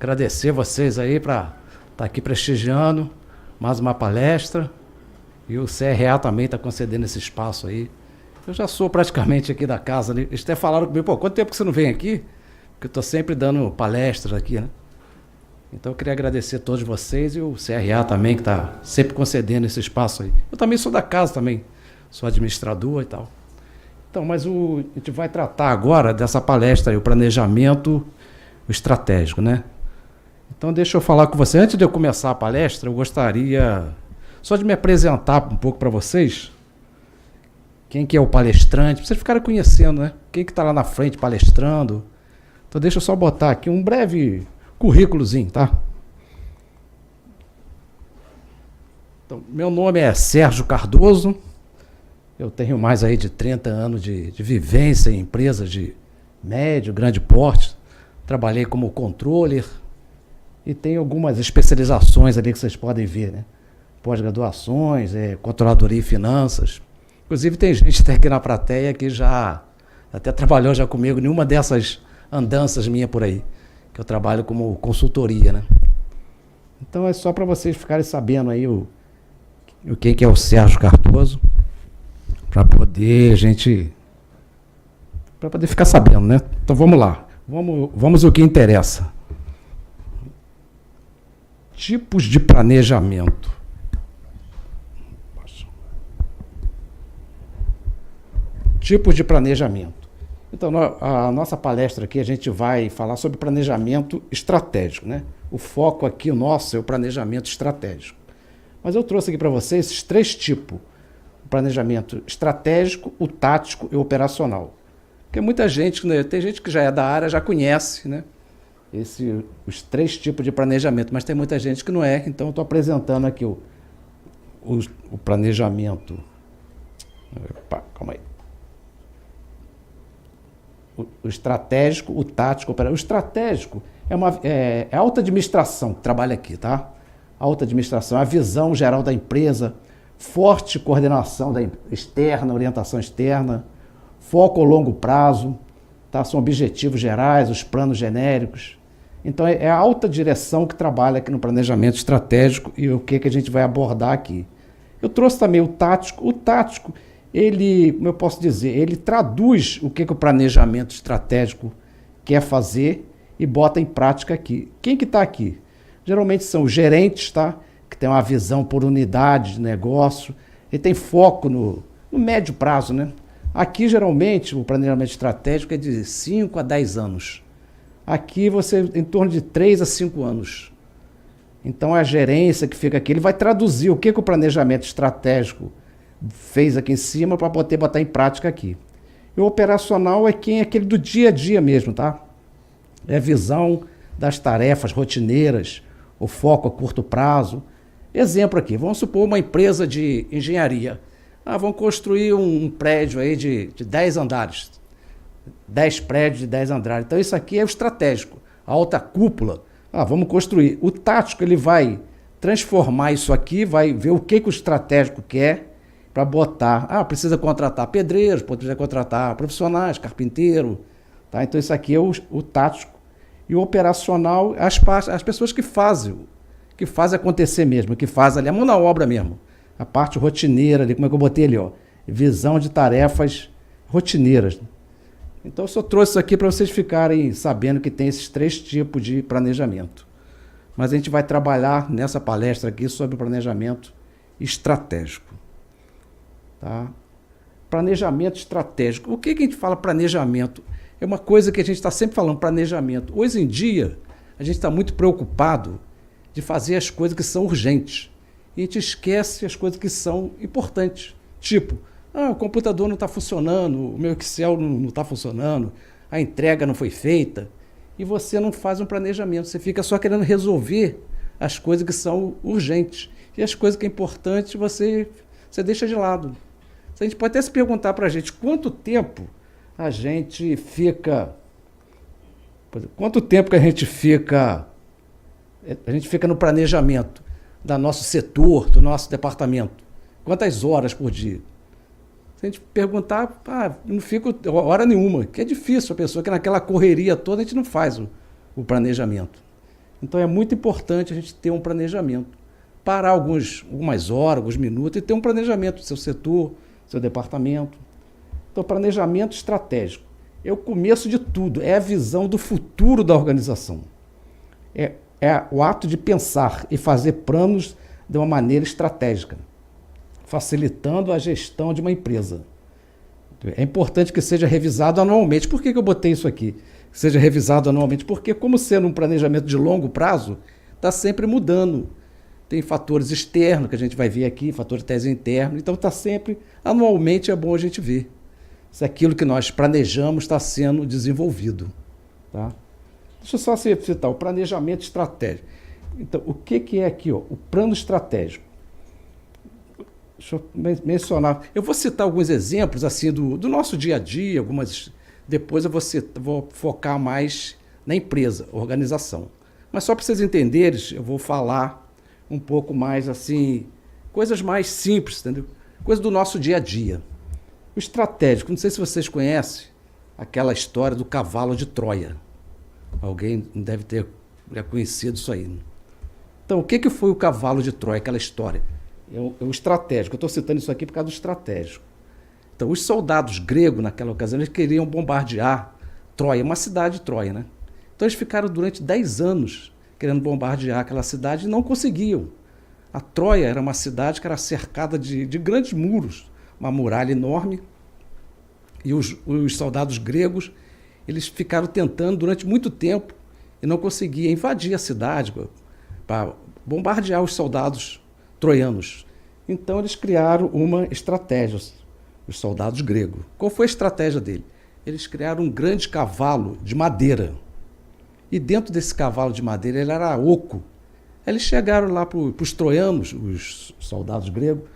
agradecer vocês aí para estar aqui prestigiando mais uma palestra. E o CRA também está concedendo esse espaço aí. Eu já sou praticamente aqui da casa, né? Eles até falaram comigo, pô, quanto tempo que você não vem aqui? Porque eu estou sempre dando palestras aqui, né? Então eu queria agradecer a todos vocês e o CRA também, que está sempre concedendo esse espaço aí. Eu também sou da casa também, sou administrador e tal. Então, mas a gente vai tratar agora dessa palestra aí, o planejamento estratégico, né? Então deixa eu falar com você. Antes de eu começar a palestra, eu gostaria só de me apresentar um pouco para vocês. Quem que é o palestrante, para vocês ficarem conhecendo, né? Quem que está lá na frente palestrando. Então deixa eu só botar aqui um breve currículozinho, tá? Então, meu nome é Sérgio Cardoso. Eu tenho mais aí de 30 anos de vivência em empresas de médio, grande porte. Trabalhei como controller e tenho algumas especializações ali que vocês podem ver, né? Pós-graduações, controladoria e finanças. Inclusive tem gente até aqui na plateia que já até trabalhou já comigo em uma dessas andanças minhas por aí, que eu trabalho como consultoria, né? Então é só para vocês ficarem sabendo aí o que é o Sérgio Cardoso, para poder ficar sabendo, né? Então vamos lá, vamos ao que interessa. Tipos de planejamento. Tipos de planejamento. Então, a nossa palestra aqui, a gente vai falar sobre planejamento estratégico, né? O foco aqui, o nosso, é o planejamento estratégico. Mas eu trouxe aqui para vocês esses 3 tipos. O planejamento estratégico, o tático e o operacional. Porque muita gente, né, tem gente que já é da área, já conhece, né? Os 3 tipos de planejamento, mas tem muita gente que não é, então eu estou apresentando aqui o planejamento. Opa, calma aí. O estratégico, o tático, o estratégico é alta administração que trabalha aqui, tá? Alta administração, a visão geral da empresa, forte coordenação externa, orientação externa, foco ao longo prazo, tá? São objetivos gerais, os planos genéricos. Então é a alta direção que trabalha aqui no planejamento estratégico e o que a gente vai abordar aqui. Eu trouxe também o tático. O tático, ele, como eu posso dizer, ele traduz o que o planejamento estratégico quer fazer e bota em prática aqui. Quem que está aqui? Geralmente são os gerentes, tá? Que tem uma visão por unidade de negócio, ele tem foco no médio prazo, né? Aqui, geralmente, o planejamento estratégico é de 5 a 10 anos. Aqui, você em torno de 3 a 5 anos. Então, a gerência que fica aqui, ele vai traduzir o que o planejamento estratégico fez aqui em cima para poder botar em prática aqui. E o operacional é aquele do dia a dia mesmo, tá? É a visão das tarefas rotineiras, o foco a curto prazo. Exemplo aqui, vamos supor uma empresa de engenharia. Vamos construir um prédio aí de 10 andares. 10 prédios de 10 andares. Então isso aqui é o estratégico, a alta cúpula. Vamos construir. O tático, ele vai transformar isso aqui, vai ver o que o estratégico quer, para botar, precisa contratar pedreiros, precisa contratar profissionais, carpinteiro, tá? Então isso aqui é o tático. E o operacional, as pessoas que fazem acontecer mesmo, que fazem ali a mão na obra mesmo, a parte rotineira ali, como é que eu botei ali, ó, visão de tarefas rotineiras. Então eu só trouxe isso aqui para vocês ficarem sabendo que tem esses 3 tipos de planejamento. Mas a gente vai trabalhar nessa palestra aqui sobre planejamento estratégico. Tá? Planejamento estratégico. O que a gente fala planejamento? É uma coisa que a gente está sempre falando, planejamento. Hoje em dia, a gente está muito preocupado de fazer as coisas que são urgentes. E a gente esquece as coisas que são importantes. Tipo, o computador não está funcionando, o meu Excel não está funcionando, a entrega não foi feita. E você não faz um planejamento, você fica só querendo resolver as coisas que são urgentes. E as coisas que são importantes você deixa de lado. A gente pode até se perguntar para a gente quanto tempo a gente fica no planejamento do nosso setor, do nosso departamento. Quantas horas por dia? Se a gente perguntar, não fico hora nenhuma, que é difícil a pessoa que naquela correria toda a gente não faz o planejamento. Então é muito importante a gente ter um planejamento. Parar algumas horas, alguns minutos e ter um planejamento do seu setor, do seu departamento. Então, planejamento estratégico é o começo de tudo, é a visão do futuro da organização. É o ato de pensar e fazer planos de uma maneira estratégica, facilitando a gestão de uma empresa. É importante que seja revisado anualmente. Por que eu botei isso aqui? Que seja revisado anualmente? Porque, como sendo um planejamento de longo prazo, está sempre mudando. Tem fatores externos que a gente vai ver aqui, fatores tese interno, então está sempre, anualmente é bom a gente ver se aquilo que nós planejamos está sendo desenvolvido. Tá? Deixa eu só citar o planejamento estratégico. Então, o que é aqui? O plano estratégico. Deixa eu mencionar. Eu vou citar alguns exemplos assim do nosso dia a dia, depois eu vou focar mais na empresa, organização. Mas só para vocês entenderem, eu vou falar um pouco mais assim, coisas mais simples, entendeu? Coisas do nosso dia a dia. O estratégico, não sei se vocês conhecem aquela história do cavalo de Troia. Alguém deve ter conhecido isso aí. Então, o que foi o cavalo de Troia, aquela história? É o estratégico. Eu estou citando isso aqui por causa do estratégico. Então, os soldados gregos, naquela ocasião, eles queriam bombardear Troia, uma cidade de Troia, né? Então, eles ficaram durante 10 anos querendo bombardear aquela cidade e não conseguiam. A Troia era uma cidade que era cercada de grandes muros, uma muralha enorme, e os soldados gregos, eles ficaram tentando durante muito tempo e não conseguiam invadir a cidade para bombardear os soldados troianos. Então eles criaram uma estratégia, os soldados gregos. Qual foi a estratégia dele? Eles criaram um grande cavalo de madeira. E dentro desse cavalo de madeira ele era oco. Eles chegaram lá para os troianos, os soldados gregos.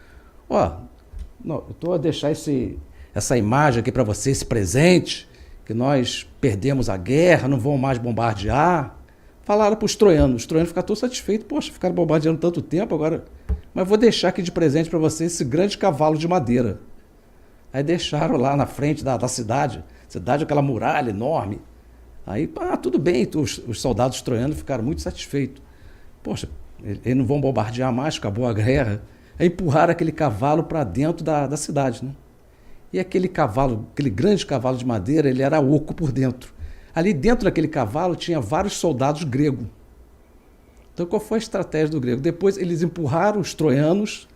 Eu estou a deixar essa imagem aqui para você, esse presente, que nós perdemos a guerra, não vão mais bombardear. Falaram para os troianos ficaram todos satisfeitos. Poxa, ficaram bombardeando tanto tempo agora, mas vou deixar aqui de presente para você esse grande cavalo de madeira. Aí deixaram lá na frente da cidade, aquela muralha enorme. Aí, tudo bem, os soldados troianos ficaram muito satisfeitos. Poxa, eles não vão bombardear mais, acabou a guerra. Aí empurraram aquele cavalo para dentro da cidade, né? E aquele grande cavalo de madeira, ele era oco por dentro. Ali dentro daquele cavalo tinha vários soldados gregos. Então, qual foi a estratégia do grego? Depois eles empurraram os troianos,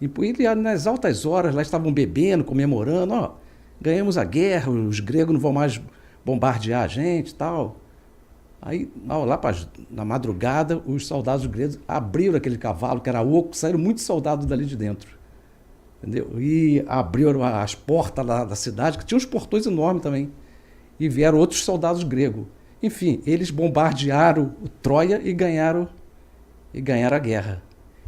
e nas altas horas, lá estavam bebendo, comemorando, ganhamos a guerra, os gregos não vão mais bombardear a gente e tal. Aí, lá na madrugada, os soldados gregos abriram aquele cavalo, que era oco, saíram muitos soldados dali de dentro. Entendeu? E abriram as portas da cidade, que tinha uns portões enormes também. E vieram outros soldados gregos. Enfim, eles bombardearam Troia e ganharam a guerra.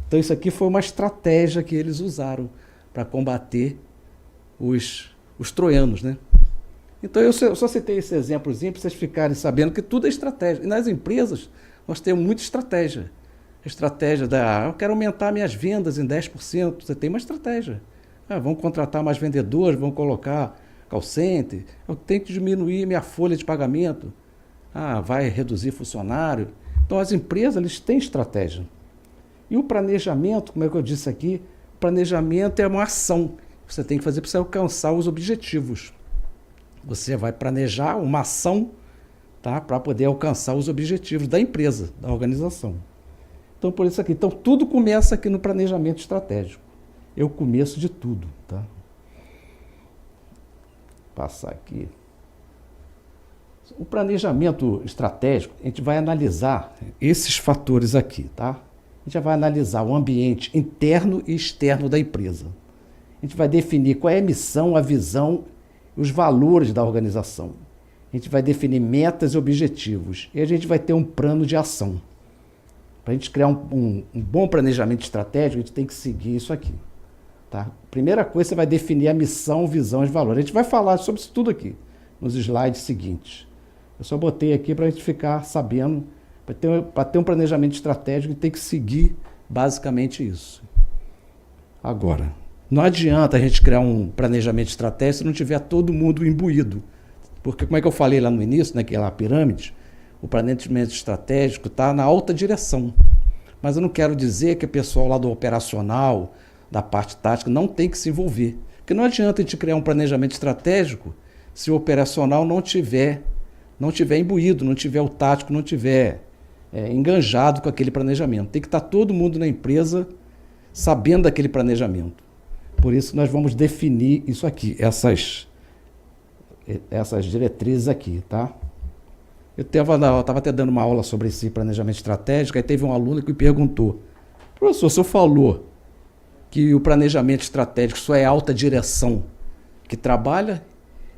Então isso aqui foi uma estratégia que eles usaram para combater os troianos, né? Então eu só citei esse exemplozinho para vocês ficarem sabendo que tudo é estratégia. E nas empresas nós temos muita estratégia. A estratégia eu quero aumentar minhas vendas em 10%. Você tem uma estratégia. Vamos contratar mais vendedores, vamos colocar call center. Eu tenho que diminuir minha folha de pagamento. Vai reduzir funcionário. Então as empresas eles têm estratégia. E o planejamento, como é que eu disse aqui, o planejamento é uma ação que você tem que fazer para você alcançar os objetivos. Você vai planejar uma ação, tá, para poder alcançar os objetivos da empresa, da organização. Então, por isso aqui. Então, tudo começa aqui no planejamento estratégico. É o começo de tudo. Tá? Passar aqui. O planejamento estratégico, a gente vai analisar esses fatores aqui. Tá? A gente já vai analisar o ambiente interno e externo da empresa. A gente vai definir qual é a missão, a visão e os valores da organização. A gente vai definir metas e objetivos. E a gente vai ter um plano de ação. Para a gente criar um bom planejamento estratégico, a gente tem que seguir isso aqui. Tá? Primeira coisa, você vai definir a missão, visão e valores. A gente vai falar sobre isso tudo aqui, nos slides seguintes. Eu só botei aqui para a gente ficar sabendo, para ter um planejamento estratégico, a gente tem que seguir basicamente isso. Agora, não adianta a gente criar um planejamento estratégico se não tiver todo mundo imbuído. Porque, como é que eu falei lá no início, naquela pirâmide, o planejamento estratégico está na alta direção. Mas eu não quero dizer que o pessoal lá do operacional, da parte tática, não tem que se envolver. Porque não adianta a gente criar um planejamento estratégico se o operacional não tiver imbuído, não tiver o tático, não tiver enganjado com aquele planejamento. Tem que estar todo mundo na empresa sabendo daquele planejamento. Por isso nós vamos definir isso aqui, essas diretrizes aqui, tá? Eu estava até dando uma aula sobre esse planejamento estratégico, aí teve um aluno que me perguntou: professor, o senhor falou que o planejamento estratégico só é alta direção que trabalha?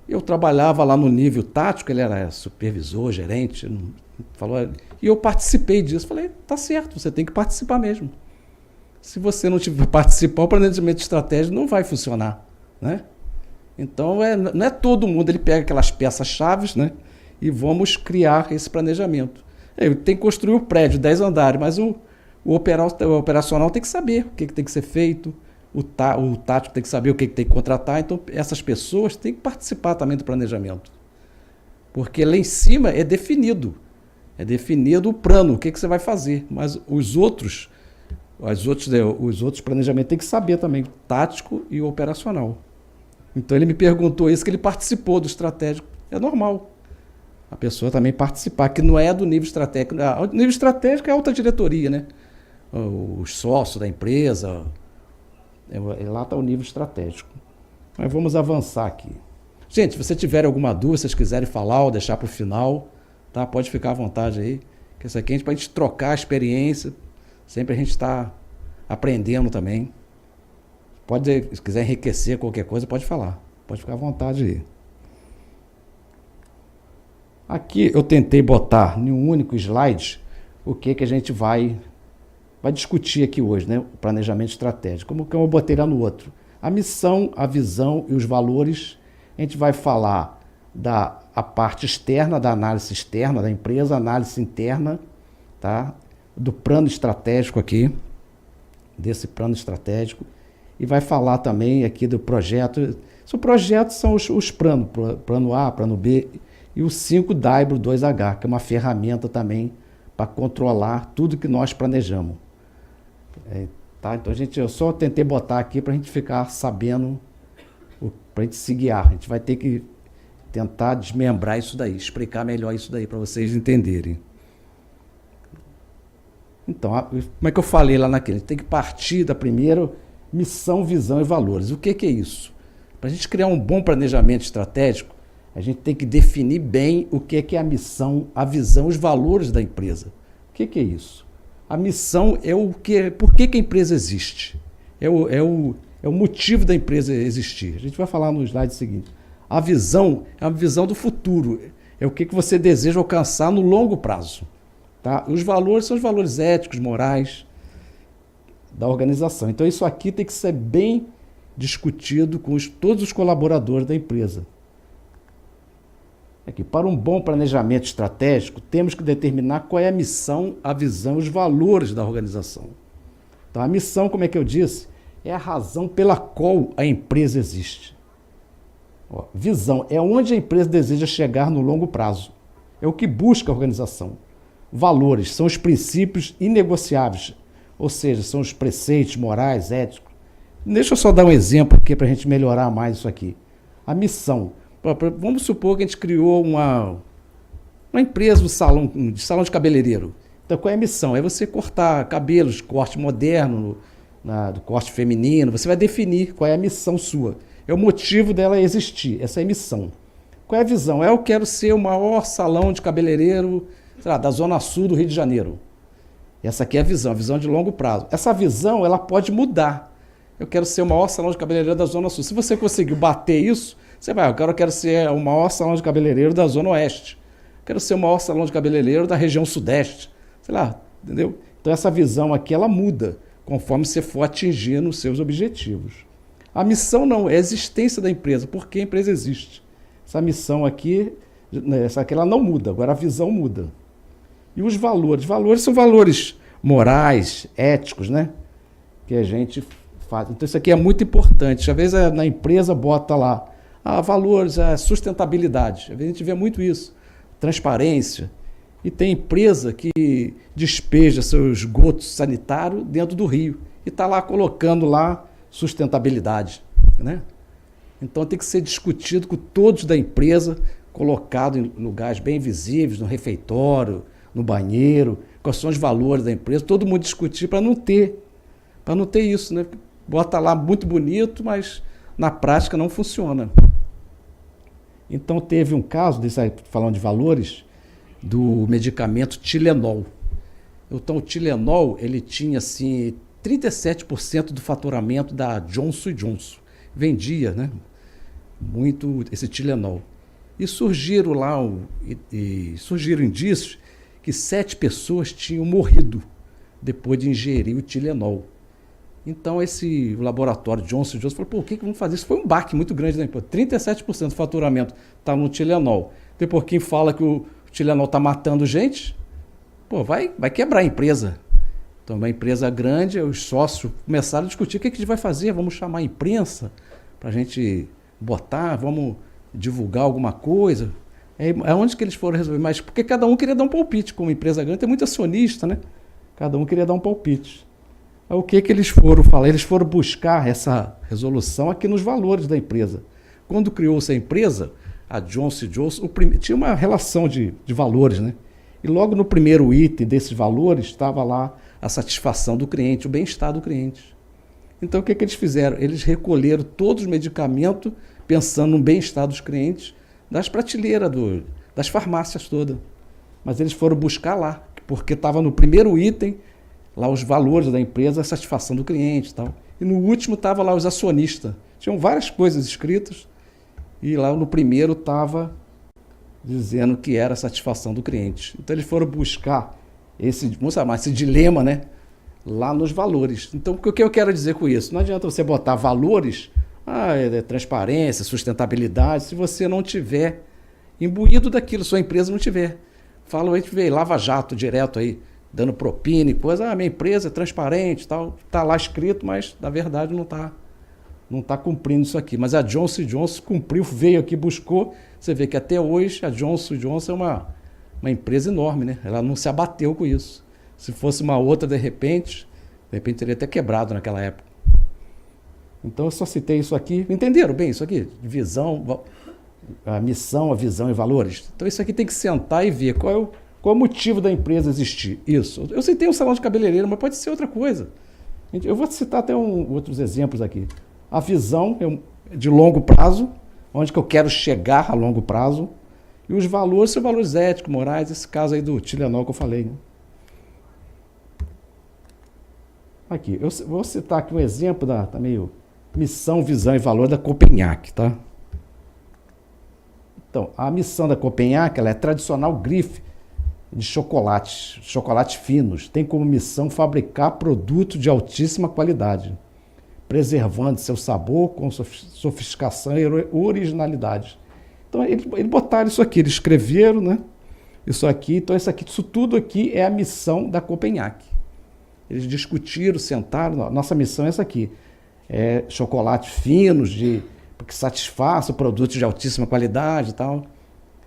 Eu trabalhava lá no nível tático, ele era supervisor, gerente, falou, e eu participei disso. Falei, tá certo, você tem que participar mesmo. Se você não tiver participar, o planejamento estratégico não vai funcionar, né? Então, não é todo mundo, ele pega aquelas peças-chave, né? E vamos criar esse planejamento. Tem que construir o prédio, 10 andares, mas o operacional tem que saber o que tem que ser feito, o tático tem que saber o que tem que contratar, então essas pessoas têm que participar também do planejamento. Porque lá em cima é definido o plano, o que você vai fazer, mas os outros planejamentos têm que saber também, o tático e o operacional. Então ele me perguntou isso, que ele participou do estratégico. É normal a pessoa também participar, que não é do nível estratégico. O nível estratégico é a alta diretoria, né? Os sócios da empresa, lá está o nível estratégico. Mas vamos avançar aqui. Gente, se você tiver alguma dúvida, se vocês quiserem falar ou deixar para o final, tá? Pode ficar à vontade aí, que isso aqui é para a gente trocar a experiência, sempre a gente está aprendendo também. Se quiser enriquecer qualquer coisa, pode falar. Pode ficar à vontade aí. Aqui eu tentei botar em um único slide o que a gente vai discutir aqui hoje, né? O planejamento estratégico. Como que eu botei lá no outro? A missão, a visão e os valores. A gente vai falar a parte externa, da análise externa da empresa, análise interna, tá? Do plano estratégico aqui, desse plano estratégico. E vai falar também aqui do projeto. Os projetos são os planos, plano A, plano B, e o 5W2H, que é uma ferramenta também para controlar tudo que nós planejamos. Tá? Então eu só tentei botar aqui para a gente ficar sabendo, para a gente se guiar. A gente vai ter que tentar desmembrar isso daí, explicar melhor isso daí para vocês entenderem. Então, como é que eu falei lá naquele? A gente tem que partir da primeira missão, visão e valores. O que é isso? Para a gente criar um bom planejamento estratégico, a gente tem que definir bem o que é a missão, a visão, os valores da empresa. O que é isso? A missão é por que a empresa existe. É o motivo da empresa existir. A gente vai falar no slide seguinte. A visão é a visão do futuro. É o que você deseja alcançar no longo prazo. Tá? Os valores são os valores éticos, morais da organização. Então isso aqui tem que ser bem discutido com todos os colaboradores da empresa. Aqui, para um bom planejamento estratégico, temos que determinar qual é a missão, a visão e os valores da organização. Então, a missão, como é que eu disse, é a razão pela qual a empresa existe. Visão é onde a empresa deseja chegar no longo prazo. É o que busca a organização. Valores são os princípios inegociáveis, ou seja, são os preceitos morais, éticos. Deixa eu só dar um exemplo aqui para a gente melhorar mais isso aqui. A missão. Vamos supor que a gente criou uma empresa de salão de cabeleireiro. Então, qual é a missão? É você cortar cabelos, corte moderno, do corte feminino. Você vai definir qual é a missão sua. É o motivo dela existir. Essa é a missão. Qual é a visão? Eu quero ser o maior salão de cabeleireiro, sei lá, da Zona Sul do Rio de Janeiro. Essa aqui é a visão de longo prazo. Essa visão, ela pode mudar. Eu quero ser o maior salão de cabeleireiro da Zona Sul. Se você conseguir bater isso, você vai, eu quero ser o maior salão de cabeleireiro da Zona Oeste. Quero ser o maior salão de cabeleireiro da região Sudeste. Sei lá, entendeu? Então essa visão aqui, ela muda conforme você for atingindo os seus objetivos. A missão não, é a existência da empresa, por que a empresa existe. Essa missão aqui, ela não muda, agora a visão muda. E os valores? Valores são valores morais, éticos, né? Que a gente faz. Então isso aqui é muito importante. Às vezes na empresa bota lá, valores, sustentabilidade. Às vezes a gente vê muito isso. Transparência. E tem empresa que despeja seu esgoto sanitário dentro do rio e está lá colocando lá sustentabilidade, né? Então tem que ser discutido com todos da empresa, colocado em lugares bem visíveis, no refeitório, no banheiro, quais são os valores da empresa, todo mundo discutir para não ter isso, né? Bota lá muito bonito, mas na prática não funciona. Então teve um caso, falando de valores, do medicamento Tilenol. Então o Tilenol, ele tinha assim 37% do faturamento da Johnson & Johnson. Vendia, né, muito esse Tilenol. E surgiram lá, surgiram indícios que 7 pessoas tinham morrido depois de ingerir o Tilenol. Então esse laboratório Johnson & Johnson falou, pô, o que vamos fazer? Isso foi um baque muito grande, né? 37% do faturamento está no Tilenol. Depois quem fala que o Tilenol está matando gente, pô, vai quebrar a empresa. Então, uma empresa grande, os sócios começaram a discutir o que a gente vai fazer, vamos chamar a imprensa para a gente botar, vamos divulgar alguma coisa. É onde que eles foram resolver, mas porque cada um queria dar um palpite, como empresa grande, tem muito acionista, né? Cada um queria dar um palpite. Aí, o que eles foram falar? Eles foram buscar essa resolução aqui nos valores da empresa. Quando criou-se a empresa, a Johnson & Johnson, tinha uma relação de valores, né? E logo no primeiro item desses valores estava lá a satisfação do cliente, o bem-estar do cliente. Então o que eles fizeram? Eles recolheram todos os medicamentos pensando no bem-estar dos clientes das prateleiras, das farmácias todas. Mas eles foram buscar lá, porque estava no primeiro item, lá os valores da empresa, a satisfação do cliente e tal. E no último estava lá os acionistas. Tinham várias coisas escritas e lá no primeiro estava dizendo que era a satisfação do cliente. Então eles foram buscar esse dilema, né, lá nos valores. Então o que eu quero dizer com isso? Não adianta você botar valores, transparência, sustentabilidade, se você não tiver imbuído daquilo, sua empresa não tiver. Fala, a gente vê Lava Jato direto aí, dando propina e coisa, minha empresa é transparente, tal, está lá escrito, mas na verdade não está cumprindo isso aqui. Mas a Johnson & Johnson cumpriu, veio aqui, buscou. Você vê que até hoje a Johnson & Johnson é uma empresa enorme, né? Ela não se abateu com isso. Se fosse uma outra, de repente teria até quebrado naquela época. Então eu só citei isso aqui. Entenderam bem isso aqui? Visão, a missão, a visão e valores. Então isso aqui tem que sentar e ver qual é o motivo da empresa existir. Isso. Eu citei um salão de cabeleireiro, mas pode ser outra coisa. Eu vou citar até outros exemplos aqui. A visão é de longo prazo, onde que eu quero chegar a longo prazo. E os valores são valores éticos, morais, esse caso aí do Tilenol que eu falei, né? Aqui, eu vou citar aqui um exemplo da meio missão, visão e valor da Copenhague, tá? Então, a missão da Copenhague, ela é tradicional grife de chocolates finos. Tem como missão fabricar produtos de altíssima qualidade, preservando seu sabor com sofisticação e originalidade. Então, eles botaram isso aqui, eles escreveram, né? Isso aqui, então isso tudo aqui é a missão da Copenhague. Eles discutiram, sentaram, nossa missão é essa aqui. É chocolates finos, que satisfaçam produtos de altíssima qualidade e tal.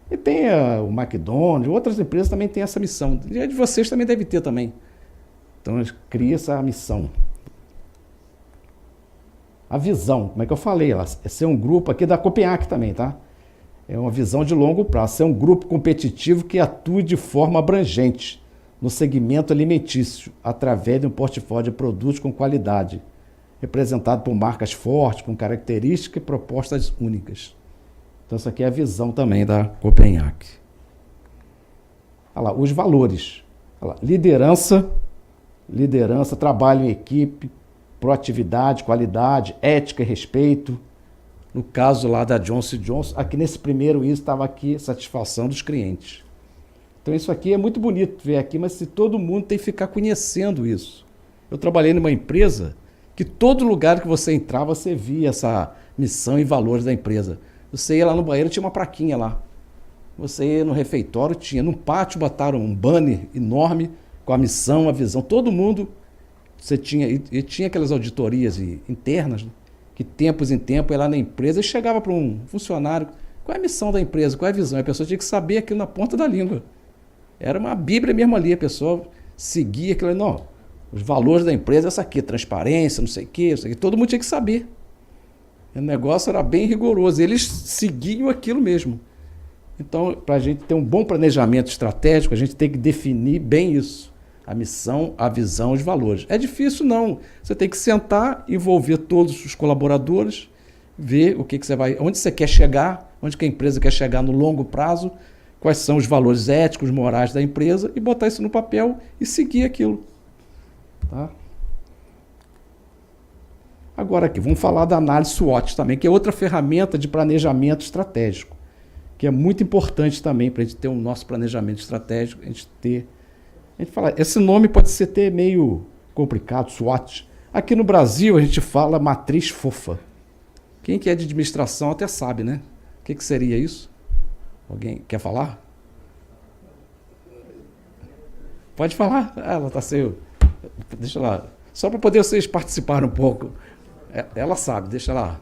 E tem o McDonald's, outras empresas também têm essa missão. E a de vocês também deve ter também. Então, eles criam essa missão. A visão, como é que eu falei? É ser um grupo aqui da Copenhague também, tá? É uma visão de longo prazo. Ser um grupo competitivo que atue de forma abrangente no segmento alimentício, através de um portfólio de produtos com qualidade, representado por marcas fortes, com características e propostas únicas. Então, essa aqui é a visão também da Copenhague. Olha lá, os valores. Olha lá, liderança, trabalho em equipe, proatividade, qualidade, ética e respeito. No caso lá da Johnson & Johnson, aqui nesse primeiro isso estava aqui, satisfação dos clientes. Então isso aqui é muito bonito ver aqui, mas se todo mundo tem que ficar conhecendo isso. Eu trabalhei numa empresa que todo lugar que você entrava, você via essa missão e valores da empresa. Você ia lá no banheiro, tinha uma plaquinha lá. Você ia no refeitório, tinha. No pátio botaram um banner enorme com a missão, a visão. Todo mundo, você tinha, e tinha aquelas auditorias internas, né? Que tempos em tempo ia lá na empresa e chegava para um funcionário, qual é a missão da empresa, qual é a visão? A pessoa tinha que saber aquilo na ponta da língua. Era uma bíblia mesmo ali, a pessoa seguia aquilo, não, os valores da empresa, essa aqui, transparência, não sei o quê, todo mundo tinha que saber. O negócio era bem rigoroso, eles seguiam aquilo mesmo. Então, para a gente ter um bom planejamento estratégico, a gente tem que definir bem isso. A missão, a visão, os valores. É difícil, não. Você tem que sentar, envolver todos os colaboradores, ver o que você vai, onde você quer chegar, onde que a empresa quer chegar no longo prazo, quais são os valores éticos, morais da empresa e botar isso no papel e seguir aquilo. Tá? Agora aqui, vamos falar da análise SWOT também, que é outra ferramenta de planejamento estratégico, que é muito importante também para a gente ter o nosso planejamento estratégico, a gente fala, esse nome pode ser até meio complicado, SWOT. Aqui no Brasil a gente fala matriz fofa. Quem que é de administração até sabe, né? O que seria isso? Alguém quer falar? Pode falar. Ela está sendo... Deixa lá. Só para poder vocês participarem um pouco. Ela sabe, deixa lá.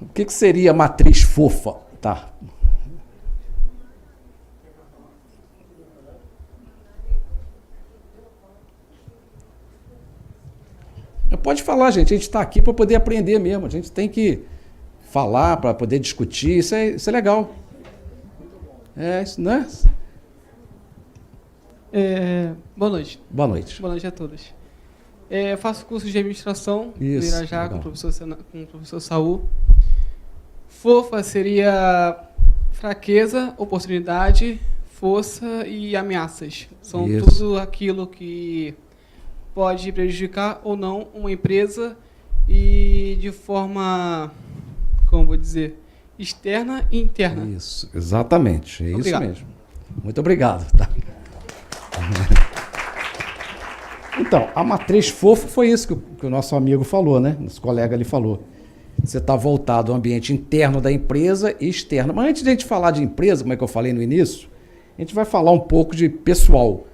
O que seria matriz fofa? Tá. Pode falar, gente. A gente está aqui para poder aprender mesmo. A gente tem que falar para poder discutir. Isso é legal. Isso, né? Boa noite. Boa noite. Boa noite a todos. Faço curso de administração no Irajá com o professor Saul. Fofa seria fraqueza, oportunidade, força e ameaças. São tudo aquilo que pode prejudicar ou não uma empresa e de forma, como vou dizer, externa e interna. Isso, exatamente. É obrigado. Isso mesmo. Muito obrigado. Tá? Então, a matriz fofa foi isso que o nosso amigo falou, né? Nosso colega ali falou. Você está voltado ao ambiente interno da empresa e externo. Mas antes de a gente falar de empresa, como é que eu falei no início, a gente vai falar um pouco de pessoal.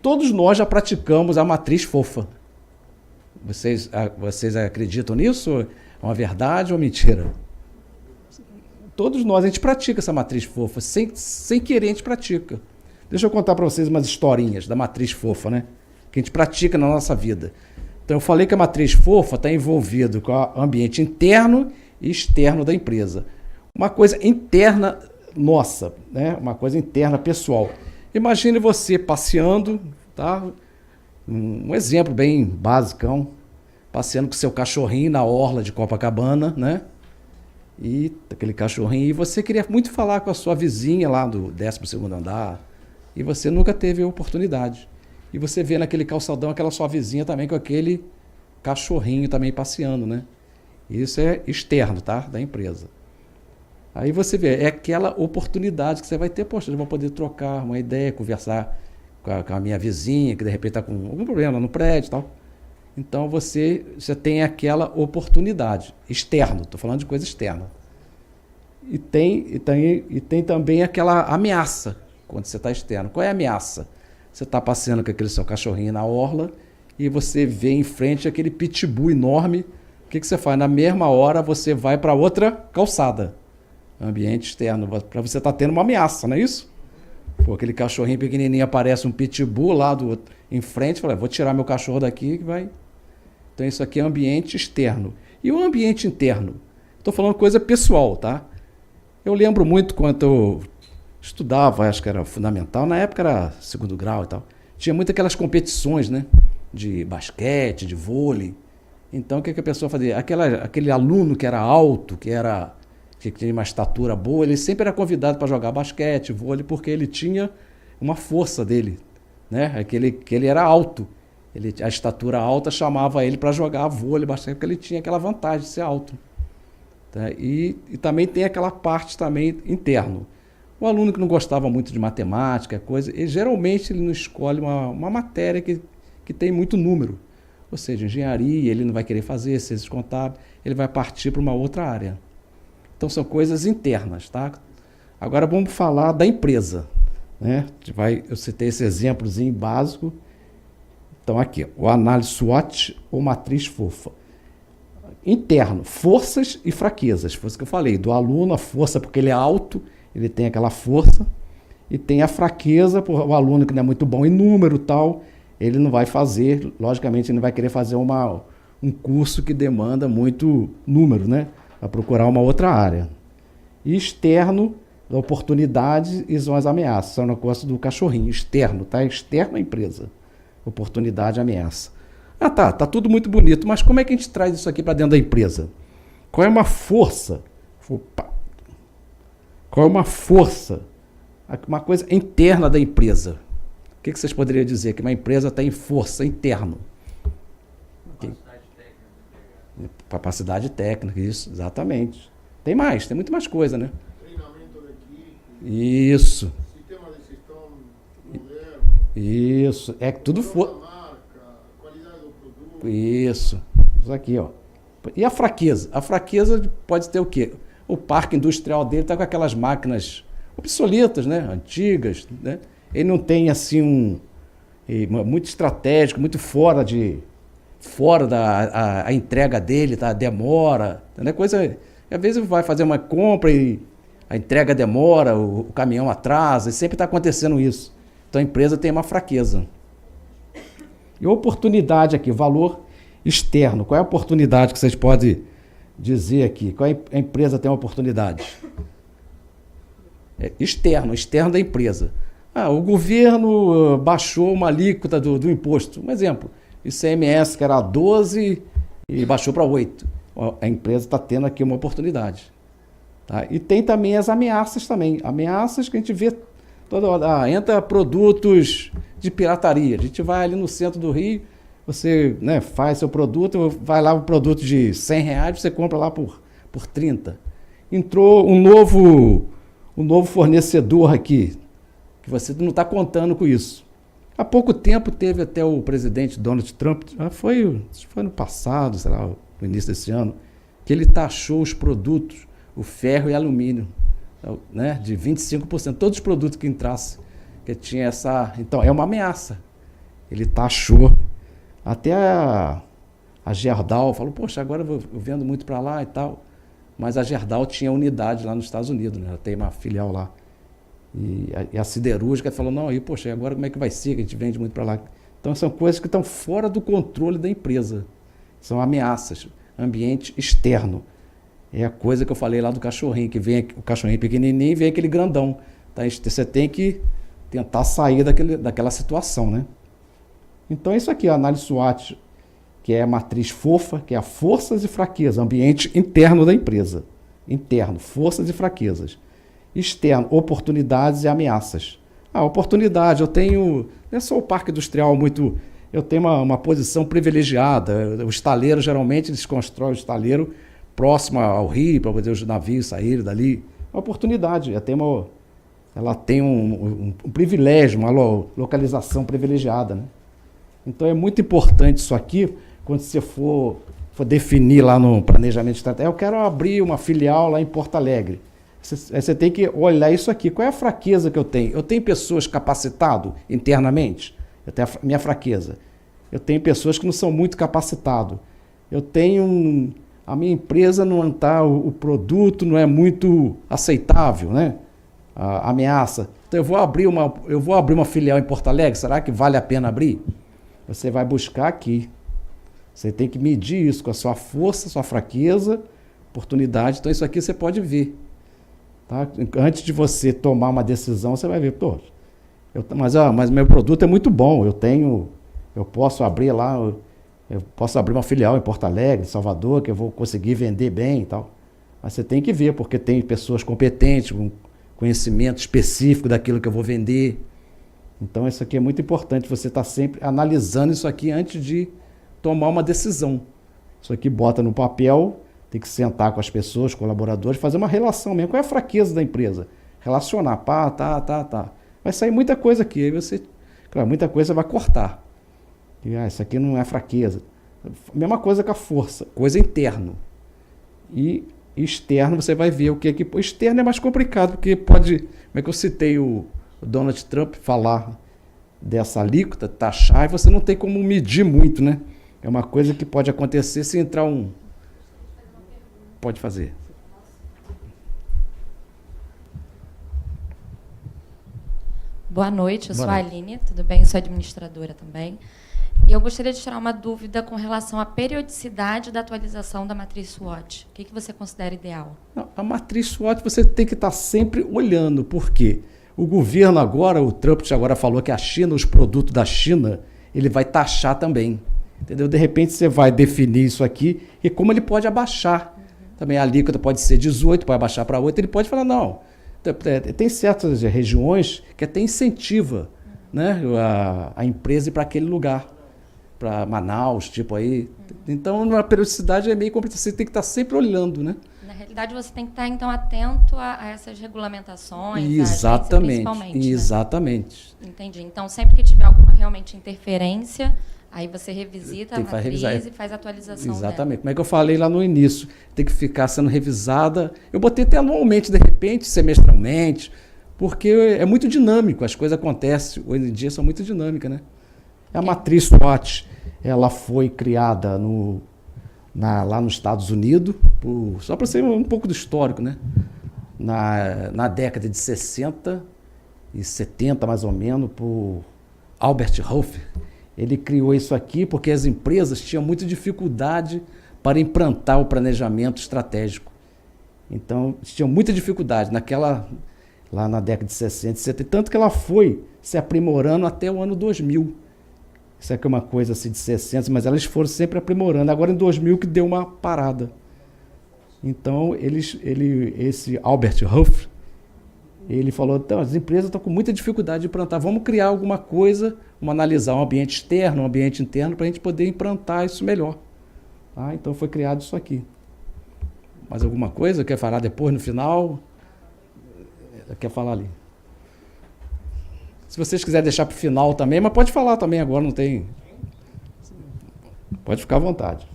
Todos nós já praticamos a matriz fofa. Vocês acreditam nisso? É uma verdade ou mentira? Todos nós, a gente pratica essa matriz fofa. Sem querer, a gente pratica. Deixa eu contar para vocês umas historinhas da matriz fofa, né? Que a gente pratica na nossa vida. Então, eu falei que a matriz fofa está envolvida com o ambiente interno e externo da empresa. Uma coisa interna nossa, né? Uma coisa interna pessoal. Imagine você passeando, tá? Um exemplo bem basicão, passeando com seu cachorrinho na orla de Copacabana, né? E aquele cachorrinho, e você queria muito falar com a sua vizinha lá do 12º andar, e você nunca teve a oportunidade. E você vê naquele calçadão aquela sua vizinha também com aquele cachorrinho também passeando, né? Isso é externo, tá? Da empresa. Aí você vê, é aquela oportunidade que você vai ter, poxa, eu vou poder trocar uma ideia, conversar com a minha vizinha, que de repente está com algum problema no prédio e tal. Então você tem aquela oportunidade externo, estou falando de coisa externa. E tem também aquela ameaça quando você está externo. Qual é a ameaça? Você está passeando com aquele seu cachorrinho na orla e você vê em frente aquele pitbull enorme. O que você faz? Na mesma hora você vai para outra calçada. Ambiente externo, para você estar tendo uma ameaça, não é isso? Pô, aquele cachorrinho pequenininho, aparece um pitbull lá em frente, fala, vou tirar meu cachorro daqui que vai... Então isso aqui é ambiente externo. E o ambiente interno? Estou falando coisa pessoal, tá? Eu lembro muito quando eu estudava, acho que era fundamental, na época era 2º grau e tal, tinha muito aquelas competições, né? De basquete, de vôlei. Então o que a pessoa fazia? Aquele aluno que era alto, que tinha uma estatura boa, ele sempre era convidado para jogar basquete, vôlei, porque ele tinha uma força dele, né? Que ele era alto. A estatura alta chamava ele para jogar vôlei, basquete, porque ele tinha aquela vantagem de ser alto. Tá? E também tem aquela parte também interno. O aluno que não gostava muito de matemática, geralmente ele não escolhe uma matéria que tem muito número. Ou seja, engenharia, ele não vai querer fazer, ciências contábeis, ele vai partir para uma outra área. Então, são coisas internas, tá? Agora, vamos falar da empresa, né? Eu citei esse exemplozinho básico. Então, aqui, o análise SWOT ou matriz fofa. Interno, forças e fraquezas. Foi isso que eu falei. Do aluno, a força, porque ele é alto, ele tem aquela força. E tem a fraqueza, por o aluno que não é muito bom em número e tal, ele não vai fazer, logicamente, ele não vai querer fazer um curso que demanda muito número, né? Vai procurar uma outra área. E externo, oportunidades e as ameaças. São o negócio do cachorrinho, externo, tá? Externo à empresa. Oportunidade, ameaça. Ah, tá tudo muito bonito, mas como é que a gente traz isso aqui para dentro da empresa? Qual é uma força? Opa. Qual é uma força? Uma coisa interna da empresa. O que vocês poderiam dizer? Que uma empresa tem força interna. Capacidade técnica. Capacidade técnica, isso, exatamente. Tem mais, tem muito mais coisa, né? Treinamento da equipe. Isso. Sistema de gestão moderno. Isso. É que tudo for. Qualidade do produto. Isso aqui, ó. E a fraqueza? A fraqueza pode ter o quê? O parque industrial dele está com aquelas máquinas obsoletas, né? Antigas, né? Ele não tem assim muito estratégico, muito fora da a entrega dele, tá? Demora, né? Coisa, às vezes vai fazer uma compra e a entrega demora, o caminhão atrasa, e sempre está acontecendo isso. Então a empresa tem uma fraqueza. E oportunidade aqui, valor externo. Qual é a oportunidade que vocês podem dizer aqui? Qual a empresa tem uma oportunidade? Externo da empresa. O governo baixou uma alíquota do imposto. Um exemplo, ICMS, que era 12 e baixou para 8. A empresa está tendo aqui uma oportunidade. Tá? E tem também as ameaças também. Ameaças que a gente vê toda hora. Entra produtos de pirataria. A gente vai ali no centro do Rio, você, né, faz seu produto, vai lá o produto de R$100, você compra lá por 30. Entrou um novo fornecedor aqui, que você não está contando com isso. Há pouco tempo teve até o presidente Donald Trump, foi no passado, sei lá, no início desse ano, que ele taxou os produtos, o ferro e alumínio, né, de 25%. Todos os produtos que entrassem, que tinha essa... Então, é uma ameaça. Ele taxou. Até a Gerdau falou, poxa, agora eu vendo muito para lá e tal. Mas a Gerdau tinha unidade lá nos Estados Unidos, né? Ela tem uma filial lá. E a siderúrgica falou, não, aí, poxa, agora como é que vai ser, que a gente vende muito para lá? Então são coisas que estão fora do controle da empresa. São ameaças. Ambiente externo. É a coisa que eu falei lá do cachorrinho, que vem o cachorrinho pequenininho e vem aquele grandão. Tá? Você tem que tentar sair daquela situação, né? Então, isso aqui, a análise SWOT, que é a matriz fofa, que é a forças e fraquezas, ambiente interno da empresa. Interno, forças e fraquezas. Externo, oportunidades e ameaças. Oportunidade, eu tenho, não é só o parque industrial eu tenho uma posição privilegiada. O estaleiro, geralmente, eles constroem o estaleiro próximo ao rio, para poder os navios saírem dali. Oportunidade, ela tem um privilégio, uma localização privilegiada, né? Então é muito importante isso aqui, quando você for definir lá no planejamento estratégico, eu quero abrir uma filial lá em Porto Alegre. Você tem que olhar isso aqui. Qual é a fraqueza que eu tenho? Eu tenho pessoas capacitadas internamente? Eu tenho a minha fraqueza. Eu tenho pessoas que não são muito capacitadas. A minha empresa não está, o produto não é muito aceitável, né? A ameaça. Então eu vou abrir uma filial em Porto Alegre, será que vale a pena abrir? Você vai buscar aqui. Você tem que medir isso com a sua força, sua fraqueza, oportunidade. Então isso aqui você pode ver. Tá? Antes de você tomar uma decisão, você vai ver, mas meu produto é muito bom, eu posso abrir lá, eu posso abrir uma filial em Porto Alegre, Salvador, que eu vou conseguir vender bem e tal. Mas você tem que ver, porque tem pessoas competentes, com conhecimento específico daquilo que eu vou vender. Então isso aqui é muito importante, você está sempre analisando isso aqui antes de tomar uma decisão. Isso aqui bota no papel, tem que sentar com as pessoas, colaboradores, fazer uma relação mesmo. Qual é a fraqueza da empresa? Relacionar, tá. Vai sair muita coisa aqui, aí claro, muita coisa você vai cortar. Isso aqui não é fraqueza. Mesma coisa com a força, coisa interna. E externo você vai ver o que é que... Externo é mais complicado, porque pode... Como é que eu citei o Donald Trump falar dessa alíquota, taxar, e você não tem como medir muito, né? É uma coisa que pode acontecer se entrar um... Pode fazer. Boa noite, eu Boa sou a noite. Aline, tudo bem? Eu sou administradora também. E eu gostaria de tirar uma dúvida com relação à periodicidade da atualização da matriz SWOT. O que você considera ideal? Não, a matriz SWOT você tem que estar sempre olhando, porque o governo agora, o Trump agora falou que a China, os produtos da China, ele vai taxar também. Entendeu? De repente você vai definir isso aqui e como ele pode abaixar. Também a alíquota pode ser 18, pode abaixar para 8, ele pode falar, não. Tem certas regiões que até incentiva, né, a empresa ir para aquele lugar, para Manaus, tipo aí. Então, a periodicidade é meio complicada, você tem que estar sempre olhando, né? Na realidade, você tem que estar, então, atento a essas regulamentações, Exatamente, principalmente. exatamente. Né? Entendi. Então, sempre que tiver alguma realmente interferência, aí você revisita a matriz e faz a atualização Exatamente. dela. Como é que eu falei lá no início, tem que ficar sendo revisada. Eu botei até anualmente, de repente, semestralmente, porque é muito dinâmico, as coisas acontecem, hoje em dia são muito dinâmicas, né? A matriz SWOT, ela foi criada lá nos Estados Unidos, só para ser um pouco do histórico, né? Na década de 60 e 70, mais ou menos, por Albert Hofer. Ele criou isso aqui porque as empresas tinham muita dificuldade para implantar o planejamento estratégico. Então, tinham muita dificuldade lá na década de 60 e 70, tanto que ela foi se aprimorando até o ano 2000. Isso aqui é uma coisa assim de 60, mas elas foram sempre aprimorando. Agora em 2000 que deu uma parada. Então, esse Albert Hofer, ele falou, então, as empresas estão com muita dificuldade de implantar, vamos criar alguma coisa, vamos analisar um ambiente externo, um ambiente interno, para a gente poder implantar isso melhor. Tá? Então foi criado isso aqui. Mais alguma coisa? Quer falar depois, no final? Quer falar ali? Se vocês quiserem deixar para o final também, mas pode falar também agora, não tem... Pode ficar à vontade.